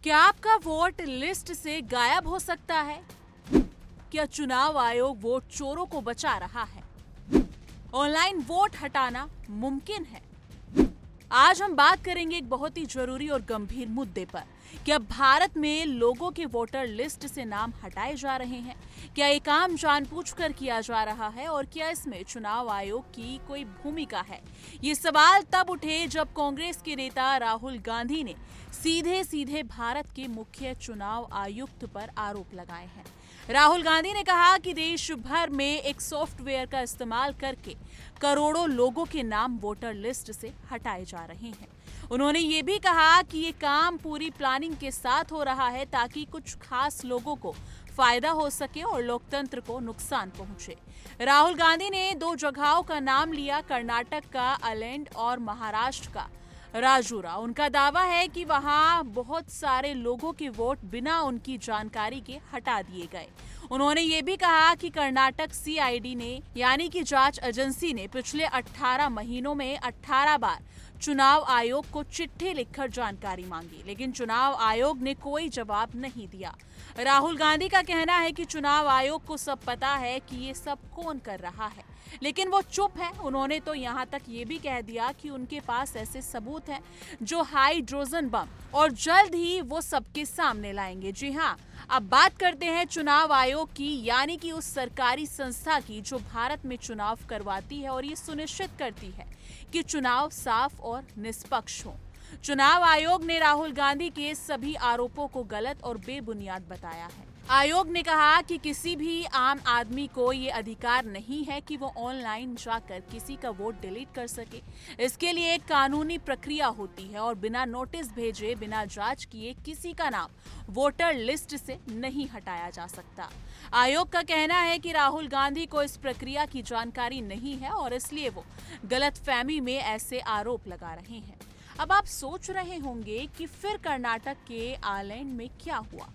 क्या आपका vote list से गायब हो सकता है? क्या चुनाव आयोग वोट चोरों को बचा रहा है? ऑनलाइन वोट हटाना मुमकिन है? आज हम बात करेंगे एक बहुत ही जरूरी और गंभीर मुद्दे पर। क्या भारत में लोगों के वोटर लिस्ट से नाम हटाए जा रहे हैं? क्या ये काम जानबूझकर किया जा रहा है और क्या इसमें चुनाव आयोग की कोई भूमिका है? ये सवाल तब उठे जब कांग्रेस के नेता राहुल गांधी ने सीधे सीधे भारत के मुख्य चुनाव आयुक्त पर आरोप लगाए हैं। राहुल गांधी ने कहा कि देश भर में एक सॉफ्टवेयर का इस्तेमाल करके करोड़ों लोगों के नाम वोटर लिस्ट से हटाए जा रहे हैं। उन्होंने ये भी कहा कि ये काम पूरी प्लानिंग के साथ हो रहा है ताकि कुछ खास लोगों को फायदा हो सके और लोकतंत्र को नुकसान पहुंचे। राहुल गांधी ने दो जगहों का नाम लिया, कर्नाटक का अलेंड और महाराष्ट्र का राजूरा। उनका दावा है कि वहां बहुत सारे लोगों के वोट बिना उनकी जानकारी के हटा दिए गए। उन्होंने ये भी कहा कि कर्नाटक सीआईडी ने यानी कि जांच एजेंसी ने पिछले 18 महीनों में 18 बार चुनाव आयोग को चिट्ठी लिखकर जानकारी मांगी, लेकिन चुनाव आयोग ने कोई जवाब नहीं दिया। राहुल गांधी का कहना है कि चुनाव आयोग को सब पता है कि ये सब कौन कर रहा है, लेकिन वो चुप है। उन्होंने तो यहाँ तक ये भी कह दिया कि उनके पास ऐसे सबूत हैं जो हाइड्रोजन बम, और जल्द ही वो सबके सामने लाएंगे। जी हाँ, अब बात करते हैं चुनाव आयोग की, यानी कि उस सरकारी संस्था की जो भारत में चुनाव करवाती है और ये सुनिश्चित करती है कि चुनाव साफ और निष्पक्ष हो। चुनाव आयोग ने राहुल गांधी के सभी आरोपों को गलत और बेबुनियाद बताया है। आयोग ने कहा कि किसी भी आम आदमी को ये अधिकार नहीं है कि वो ऑनलाइन जाकर किसी का वोट डिलीट कर सके। इसके लिए एक कानूनी प्रक्रिया होती है और बिना नोटिस भेजे, बिना जांच किए किसी का नाम वोटर लिस्ट से नहीं हटाया जा सकता। आयोग का कहना है कि राहुल गांधी को इस प्रक्रिया की जानकारी नहीं है और इसलिए वो गलतफहमी में ऐसे आरोप लगा रहे हैं। अब आप सोच रहे होंगे कि फिर कर्नाटक के आलैंड में क्या हुआ?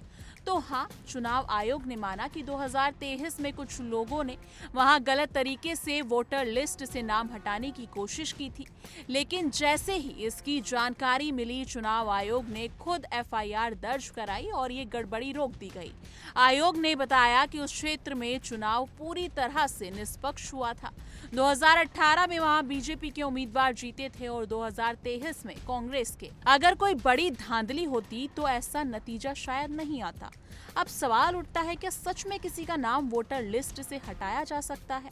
तो हाँ, चुनाव आयोग ने माना कि 2023 में कुछ लोगों ने वहां गलत तरीके से वोटर लिस्ट से नाम हटाने की कोशिश की थी, लेकिन जैसे ही इसकी जानकारी मिली, चुनाव आयोग ने खुद एफआईआर दर्ज कराई और ये गड़बड़ी रोक दी गई। आयोग ने बताया कि उस क्षेत्र में चुनाव पूरी तरह से निष्पक्ष हुआ था। 2018 में वहां बीजेपी के उम्मीदवार जीते थे और 2023 में कांग्रेस के। अगर कोई बड़ी धांधली होती तो ऐसा नतीजा शायद नहीं आता। अब सवाल उठता है कि सच में किसी का नाम वोटर लिस्ट से हटाया जा सकता है?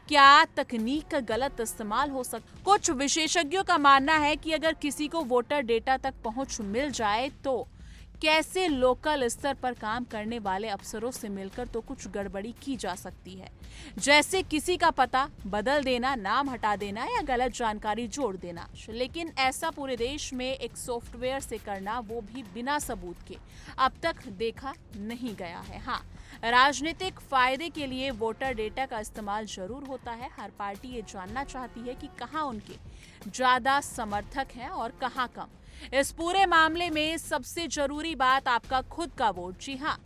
क्या तकनीक का गलत इस्तेमाल हो सकता? कुछ विशेषज्ञों का मानना है कि अगर किसी को वोटर डेटा तक पहुंच मिल जाए तो कैसे लोकल स्तर पर काम करने वाले अफसरों से मिलकर तो कुछ गड़बड़ी की जा सकती है, जैसे किसी का पता बदल देना, नाम हटा देना या गलत जानकारी जोड़ देना। लेकिन ऐसा पूरे देश में एक सॉफ्टवेयर से करना, वो भी बिना सबूत के, अब तक देखा नहीं गया है। हाँ, राजनीतिक फायदे के लिए वोटर डेटा का इस्तेमाल जरूर होता है। हर पार्टी ये जानना चाहती है कि कहाँ उनके ज्यादा समर्थक हैं और कहाँ कम। इस पूरे मामले में सबसे जरूरी बात आपका खुद का वोट। जी हाँ,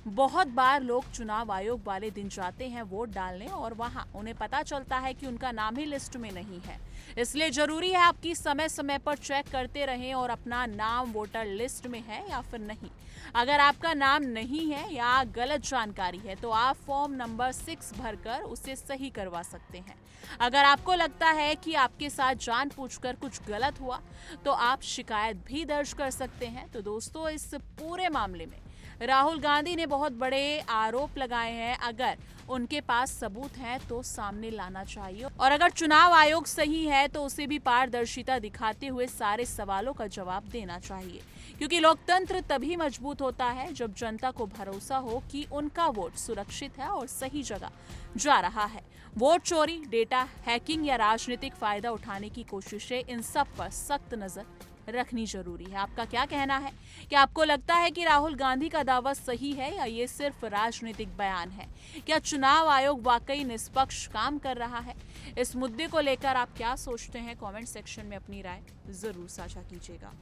बहुत बार लोग चुनाव आयोग वाले दिन जाते हैं वोट डालने और वहां उन्हें पता चलता है कि उनका नाम ही लिस्ट में नहीं है। इसलिए जरूरी है आपकी समय समय पर चेक करते रहें और अपना नाम वोटर लिस्ट में है या फिर नहीं। अगर आपका नाम नहीं है या गलत जानकारी है तो आप फॉर्म नंबर 6 भरकर उसे सही करवा सकते हैं। अगर आपको लगता है कि आपके साथ जानबूझकर कुछ गलत हुआ तो आप शिकायत भी दर्ज कर सकते हैं। तो दोस्तों, इस पूरे मामले में राहुल गांधी ने बहुत बड़े आरोप लगाए हैं। अगर उनके पास सबूत हैं तो सामने लाना चाहिए, और अगर चुनाव आयोग सही है तो उसे भी पारदर्शिता दिखाते हुए सारे सवालों का जवाब देना चाहिए, क्योंकि लोकतंत्र तभी मजबूत होता है जब जनता को भरोसा हो कि उनका वोट सुरक्षित है और सही जगह जा रहा है। वोट चोरी, डेटा हैकिंग या राजनीतिक फायदा उठाने की कोशिशें, इन सब पर सख्त नजर रखनी जरूरी है। आपका क्या कहना है? क्या आपको लगता है कि राहुल गांधी का दावा सही है या ये सिर्फ राजनीतिक बयान है? क्या चुनाव आयोग वाकई निष्पक्ष काम कर रहा है? इस मुद्दे को लेकर आप क्या सोचते हैं? कमेंट सेक्शन में अपनी राय जरूर साझा कीजिएगा।